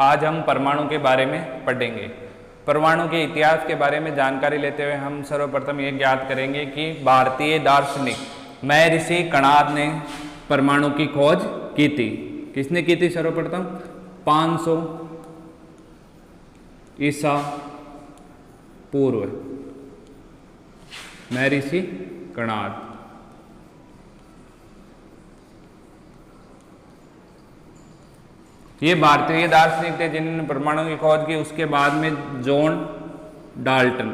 आज हम परमाणु के बारे में पढ़ेंगे। परमाणु के इतिहास के बारे में जानकारी लेते हुए हम सर्वप्रथम ये ज्ञात करेंगे कि भारतीय दार्शनिक महर्षि कणाद ने परमाणु की खोज की थी। किसने की थी? सर्वप्रथम 500 ईसा पूर्व महर्षि कणाद। ये भारतीय दार्शनिक थे जिन्होंने परमाणु की खोज की। उसके बाद में जॉन डाल्टन,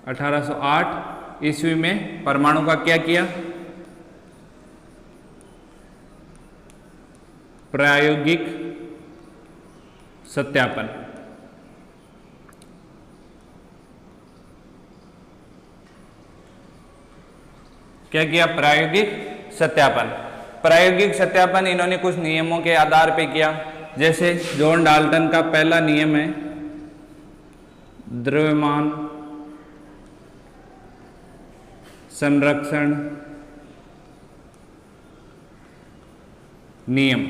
(1808) ईस्वी में परमाणु का क्या किया? प्रायोगिक सत्यापन। क्या किया? प्रायोगिक सत्यापन। प्रायोगिक सत्यापन इन्होंने कुछ नियमों के आधार पे किया। जैसे जॉन डाल्टन का पहला नियम है द्रव्यमान संरक्षण नियम।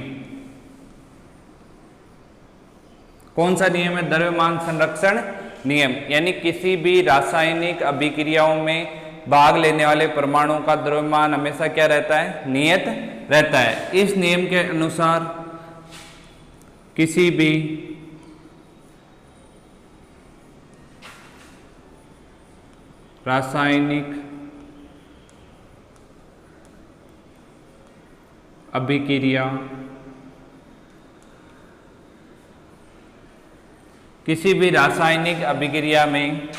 कौन सा नियम है? द्रव्यमान संरक्षण नियम। यानी किसी भी रासायनिक अभिक्रियाओं में भाग लेने वाले परमाणु का द्रव्यमान हमेशा क्या रहता है? नियत रहता है। इस नियम के अनुसार किसी भी रासायनिक अभिक्रिया में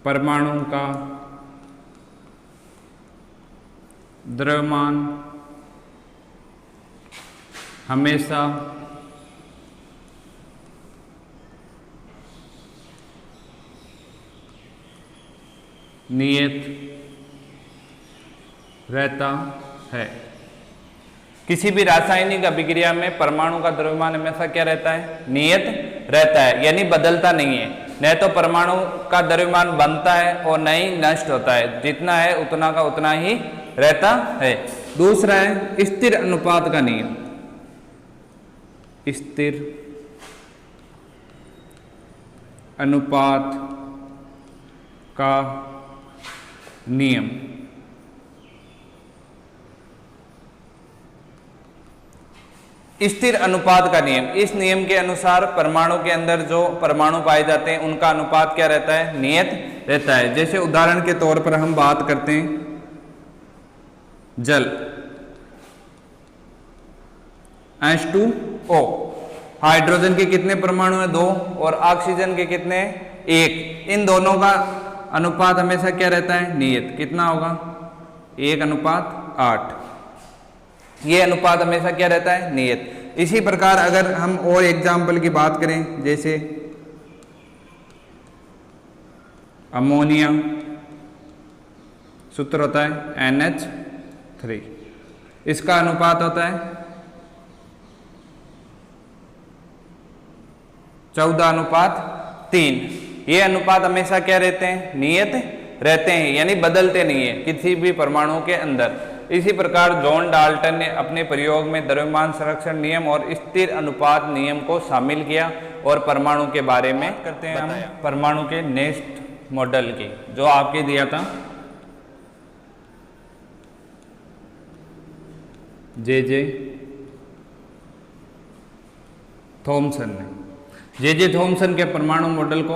परमाणु का द्रव्यमान हमेशा नियत रहता है। किसी भी रासायनिक अभिक्रिया में परमाणु का द्रव्यमान हमेशा क्या रहता है? नियत रहता है, यानी बदलता नहीं है। न तो परमाणु का द्रव्यमान बनता है और न ही नष्ट होता है। जितना है उतना का उतना ही रहता है। दूसरा है स्थिर अनुपात का नियम। स्थिर अनुपात का नियम। स्थिर अनुपात का नियम, इस नियम के अनुसार परमाणु के अंदर जो परमाणु पाए जाते हैं उनका अनुपात क्या रहता है? नियत रहता है। जैसे उदाहरण के तौर पर हम बात करते हैं जल H2O। हाइड्रोजन के कितने परमाणु हैं? 2। और ऑक्सीजन के कितने? 1। इन दोनों का अनुपात हमेशा क्या रहता है? नियत। कितना होगा? 1:8। ये अनुपात हमेशा क्या रहता है? नियत। इसी प्रकार अगर हम और एग्जाम्पल की बात करें, जैसे अमोनिया, सूत्र होता है NH3। इसका अनुपात होता है 14:3। ये अनुपात हमेशा क्या रहते हैं? नियत रहते हैं, यानी बदलते नहीं है किसी भी परमाणु के अंदर। इसी प्रकार जॉन डाल्टन ने अपने प्रयोग में द्रव्यमान संरक्षण नियम और स्थिर अनुपात नियम को शामिल किया और परमाणु के बारे में करते हैं हम परमाणु के नेक्स्ट मॉडल की, जो आपके दिया था जे थॉमसन ने। जे थॉमसन के परमाणु मॉडल को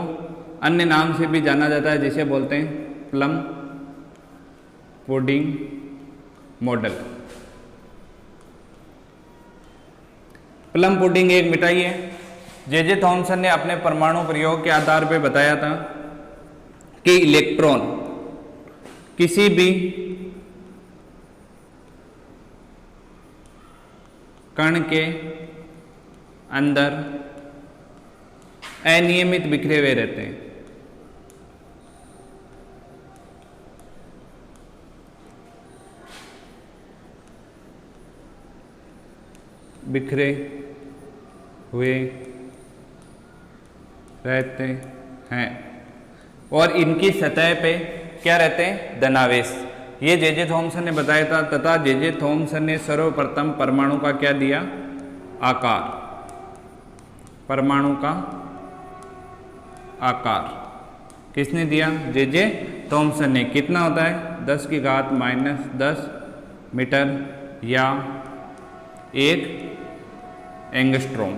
अन्य नाम से भी जाना जाता है, जिसे बोलते हैं plum pudding model. Plum pudding एक मिठाई है। जे थॉमसन ने अपने परमाणु प्रयोग के आधार पर बताया था कि इलेक्ट्रॉन किसी भी कण के अंदर अनियमित बिखरे हुए रहते हैं। बिखरे हुए रहते हैं और इनकी सतह पे क्या रहते हैं, धनावेश। ये जे थॉमसन ने बताया था तथा जे थॉमसन ने सर्वप्रथम परमाणु का क्या दिया, आकार, परमाणु का आकार किसने दिया, जे थॉमसन ने। कितना होता है, 10⁻⁻10 मीटर या 1 एंगस्ट्रॉम।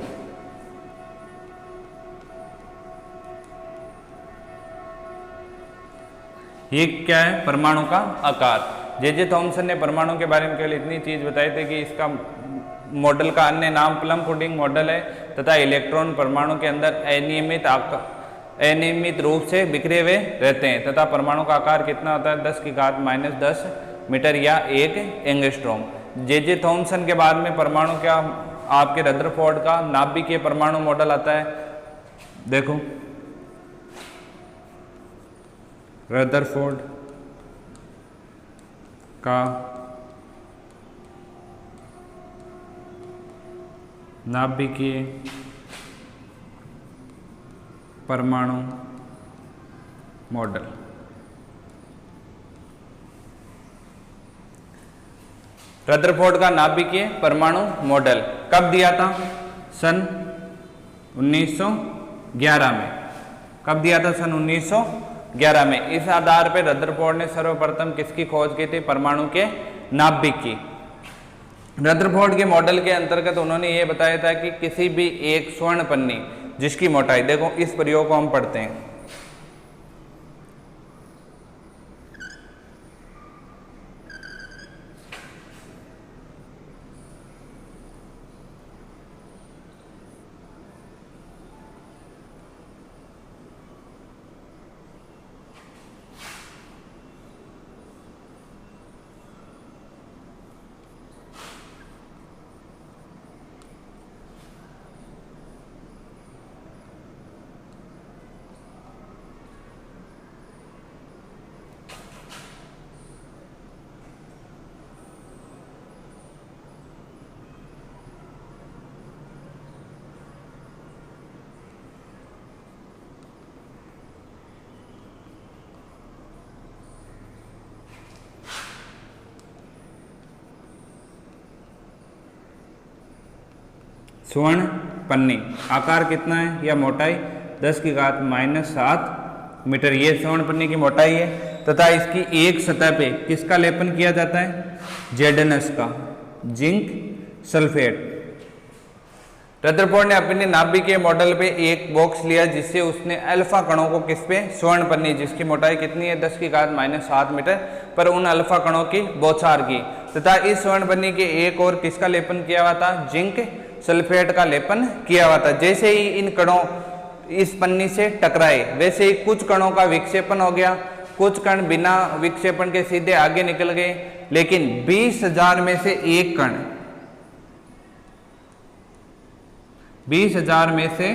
ये क्या है, परमाणु का आकार। जे थॉमसन ने परमाणु के बारे में केवल इतनी चीज बताई थी कि इसका मॉडल का अन्य नाम प्लम पुडिंग मॉडल है तथा इलेक्ट्रॉन परमाणु के अंदर अनियमित रूप से बिखरे हुए रहते हैं तथा परमाणु का आकार कितना होता है, 10⁻⁻10 मीटर या 1 एंगस्ट्रॉम। जे थॉमसन के बाद में परमाणु क्या, आपके रदरफोर्ड का नाभिकीय परमाणु मॉडल आता है। देखो रदरफोर्ड का नाभिकीय परमाणु मॉडल। रदरफोर्ड का नाभिकीय परमाणु मॉडल कब दिया था, सन 1911 में। कब दिया था, सन 1911 में। इस आधार पर रदरफोर्ड ने सर्वप्रथम किसकी खोज की थी, परमाणु के नाभिक की। रदरफोर्ड के मॉडल के अंतर्गत उन्होंने ये बताया था कि किसी भी एक स्वर्ण पन्नी जिसकी मोटाई, देखो इस प्रयोग को हम पढ़ते हैं, स्वर्ण पन्नी, आकार कितना है या मोटाई 10⁻⁷ मीटर, ये स्वर्ण पन्नी की मोटाई है तथा इसकी एक सतह पे किसका लेपन किया जाता है, जेडनस का, जिंक सल्फेट। रदरफोर्ड ने अपने नाभिकीय मॉडल पे एक बॉक्स लिया जिससे उसने अल्फा कणों को किस पे, स्वर्ण पन्नी जिसकी मोटाई कितनी है 10⁻⁷ मीटर पर उन अल्फा कणों की बौछार की तथा इस स्वर्ण पन्नी के एक और किसका लेपन किया हुआ था, जिंक सल्फेट का लेपन किया हुआ था। जैसे ही इन कणों इस पन्नी से टकराए वैसे ही कुछ कणों का विक्षेपण हो गया, कुछ कण बिना विक्षेपण के सीधे आगे निकल गए, लेकिन 20,000 में से एक कण, 20,000 में से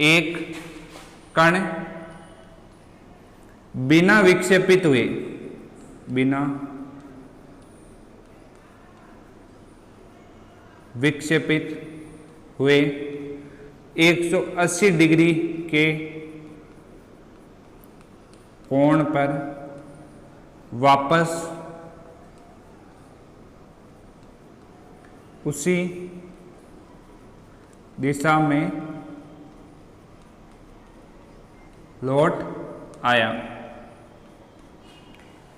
एक कण बिना विक्षेपित हुए, बिना विक्षेपित हुए 180 डिग्री के कोण पर वापस उसी दिशा में लौट आया।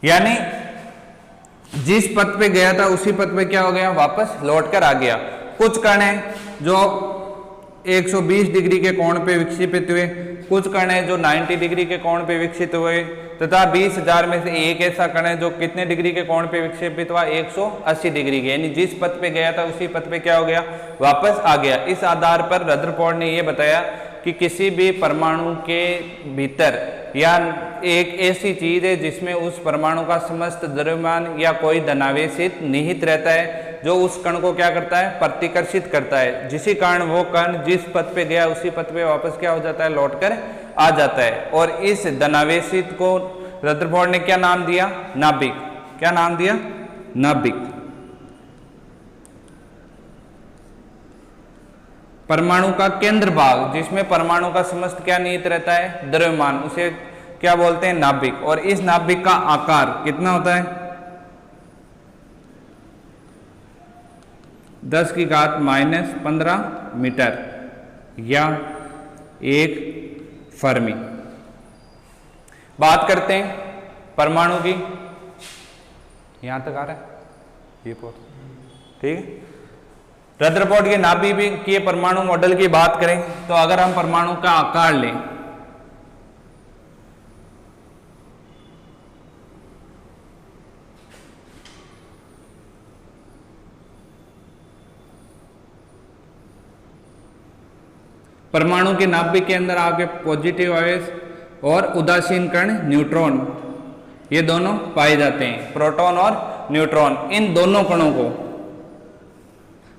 यानी जिस पथ पे गया था उसी पथ पे क्या हो गया, वापस लौट कर आ गया। कुछ कण है जो 120 डिग्री के कोण पे विक्षेपित हुए, कुछ कण है जो 90 डिग्री के कोण पे विकसित हुए तथा 20,000 में से एक ऐसा कण है जो कितने डिग्री के कोण पे विक्षेपित हुआ, 180 डिग्री के। यानी जिस पथ पे गया था उसी पथ पे क्या हो गया, वापस आ गया। इस आधार पर रदरफोर्ड ने यह बताया कि किसी भी परमाणु के भीतर या एक ऐसी चीज है जिसमें उस परमाणु का समस्त द्रव्यमान या कोई धनावेशित निहित रहता है जो उस कण को क्या करता है, प्रतिकर्षित करता है, जिसी कारण वो कण जिस पथ पे गया उसी पथ पे वापस क्या हो जाता है, लौटकर आ जाता है। और इस धनावेशित को रदरफोर्ड ने क्या नाम दिया, नाभिक। क्या नाम दिया, नाभिक। परमाणु का केंद्र भाग, जिसमें परमाणु का समस्त क्या निहित रहता है, द्रव्यमान, उसे क्या बोलते हैं, नाभिक। और इस नाभिक का आकार कितना होता है, 10⁻⁻15 मीटर या 1 फर्मी। बात करते हैं परमाणु की, यहां तक आ रहा है ये पोर्ट, ठीक है। रदरफोर्ड के नाभिक के परमाणु मॉडल की बात करें तो अगर हम परमाणु का आकार लें, परमाणु के नाभिक के अंदर आपके पॉजिटिव आवेश और उदासीन कण न्यूट्रॉन, ये दोनों पाए जाते हैं, प्रोटॉन और न्यूट्रॉन। इन दोनों कणों को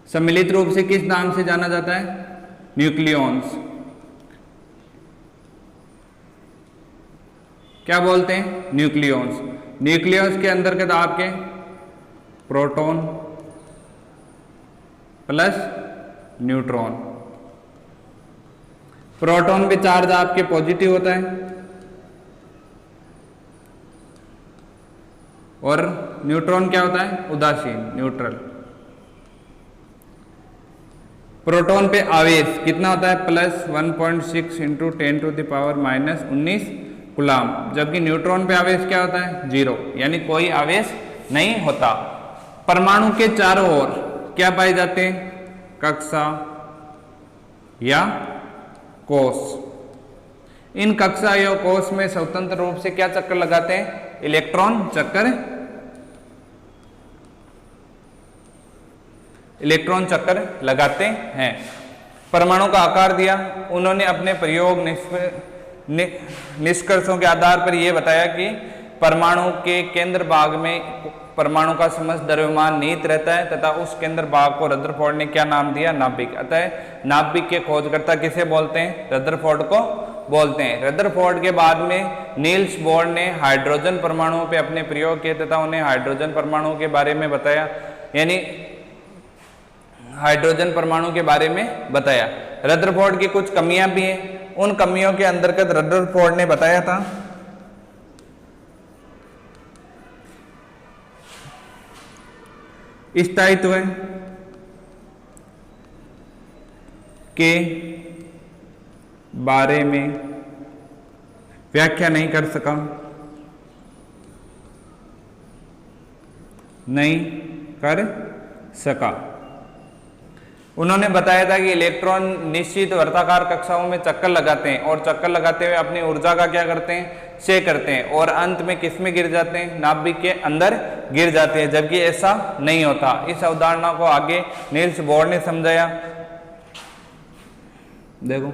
सम्मिलित रूप से किस नाम से जाना जाता है, न्यूक्लियॉन्स। क्या बोलते हैं, न्यूक्लियॉन्स। न्यूक्लियस के अंतर्गत आपके प्रोटॉन प्लस न्यूट्रॉन। प्रोटॉन पे चार्ज आपके पॉजिटिव होता है और न्यूट्रॉन क्या होता है, उदासीन, न्यूट्रल। प्रोटॉन पे आवेश कितना होता है, +1.6 × 10⁻⁻19 कूलाम, जबकि न्यूट्रॉन पे आवेश क्या होता है, 0, यानी कोई आवेश नहीं होता। परमाणु के चारों ओर क्या पाए जाते हैं, कक्षा या कोष। इन कक्षा या कोष में स्वतंत्र रूप से क्या चक्कर लगाते हैं, इलेक्ट्रॉन चक्कर, इलेक्ट्रॉन चक्कर लगाते हैं। परमाणु का आकार दिया उन्होंने अपने प्रयोग निष्कर्षों के आधार पर यह बताया कि परमाणु के केंद्र भाग में परमाणु का समस्त द्रव्यमान निहित रहता है तथा उस केंद्र भाग को रदरफोर्ड ने क्या नाम दिया, नाभिक। अतः नाभिक के खोजकर्ता किसे बोलते हैं, रदरफोर्ड को बोलते हैं। रदरफोर्ड के बाद में नील्स बोर ने हाइड्रोजन परमाणुओं पे अपने प्रयोग किए तथा उन्हें हाइड्रोजन परमाणुओं के बारे में बताया, यानी हाइड्रोजन परमाणु के बारे में बताया। रदरफोर्ड की कुछ कमियां भी हैं, उन कमियों के अंतर्गत रदरफोर्ड ने बताया था स्थायित्व के बारे में व्याख्या नहीं कर सका, नहीं कर सका। उन्होंने बताया था कि इलेक्ट्रॉन निश्चित वर्ताकार कक्षाओं में चक्कर लगाते हैं और चक्कर लगाते हुए अपनी ऊर्जा का क्या करते हैं, क्षय करते हैं और अंत में किस में गिर जाते हैं, नाभिक के अंदर गिर जाते हैं, जबकि ऐसा नहीं होता। इस अवधारणा को आगे नील्स बोर ने समझाया। देखो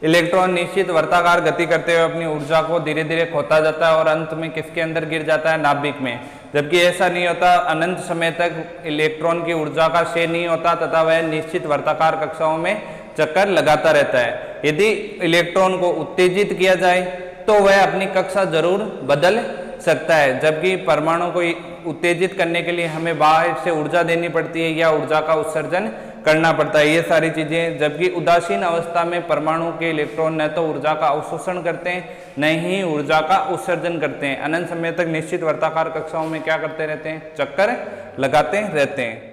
इलेक्ट्रॉन निश्चित वर्ताकार गति करते हुए अपनी ऊर्जा को धीरे धीरे खोता जाता है और अंत में किसके अंदर गिर जाता है, नाभिक में, जबकि ऐसा नहीं होता। अनंत समय तक इलेक्ट्रॉन की ऊर्जा का क्षय नहीं होता तथा वह निश्चित वर्ताकार कक्षाओं में चक्कर लगाता रहता है। यदि इलेक्ट्रॉन को उत्तेजित किया जाए तो वह अपनी कक्षा जरूर बदल सकता है, जबकि परमाणु को उत्तेजित करने के लिए हमें बाहर से ऊर्जा देनी पड़ती है या ऊर्जा का उत्सर्जन करना पड़ता है, ये सारी चीजें। जबकि उदासीन अवस्था में परमाणु के इलेक्ट्रॉन न तो ऊर्जा का अवशोषण करते हैं न ही ऊर्जा का उत्सर्जन करते हैं, अनंत समय तक निश्चित वर्ताकार कक्षाओं में क्या करते रहते हैं, चक्कर लगाते रहते हैं।